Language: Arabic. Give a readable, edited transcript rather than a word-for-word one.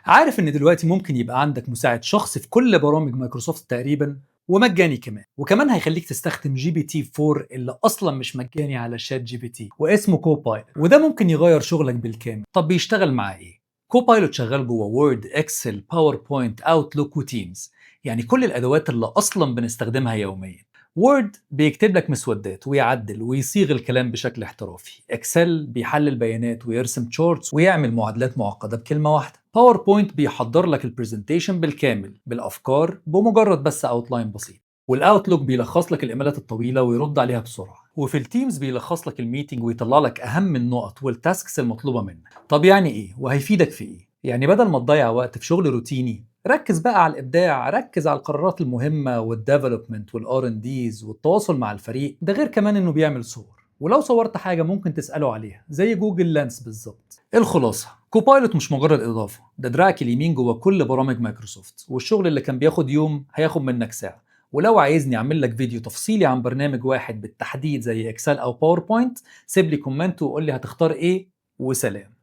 عارف إن دلوقتي ممكن يبقى عندك مساعد شخصي في كل برامج مايكروسوفت تقريبا، ومجاني كمان، وكمان هيخليك تستخدم جي بي تي 4 اللي اصلا مش مجاني على شات جي بي تي واسمه كوبايلوت، وده ممكن يغير شغلك بالكامل. طب بيشتغل مع ايه؟ كوبايلوت شغال جوه وورد، اكسل، باوربوينت، اوتلوك، وتيمز، يعني كل الادوات اللي اصلا بنستخدمها يوميا. وورد بيكتب لك مسودات ويعدل ويصيغ الكلام بشكل احترافي. اكسل بيحلل بيانات ويرسم تشارتس ويعمل معادلات معقده بكلمه واحده. باوربوينت بيحضر لك البرزنتيشن بالكامل بالافكار بمجرد بس اوتلاين بسيط. والاوتلوك بيلخص لك الايميلات الطويله ويرد عليها بسرعه. وفي التيمز بيلخص لك الميتنج ويطلع لك اهم النقط والتاسكس المطلوبه منك. طب يعني ايه وهيفيدك في ايه؟ يعني بدل ما تضيع وقت في شغل روتيني، ركز بقى على الابداع، ركز على القرارات المهمه والديفلوبمنت والار ان ديز والتواصل مع الفريق. ده غير كمان انه بيعمل صور، ولو صورت حاجه ممكن تساله عليها زي جوجل لانس بالظبط. الخلاصه، كوبايلوت مش مجرد اضافه، ده دراعك اليمين جوه كل برامج مايكروسوفت، والشغل اللي كان بياخد يوم هياخد منك ساعه. ولو عايزني اعمل لك فيديو تفصيلي عن برنامج واحد بالتحديد زي اكسل او باوربوينت، سيب لي كومنت وقول لي هتختار ايه. وسلام.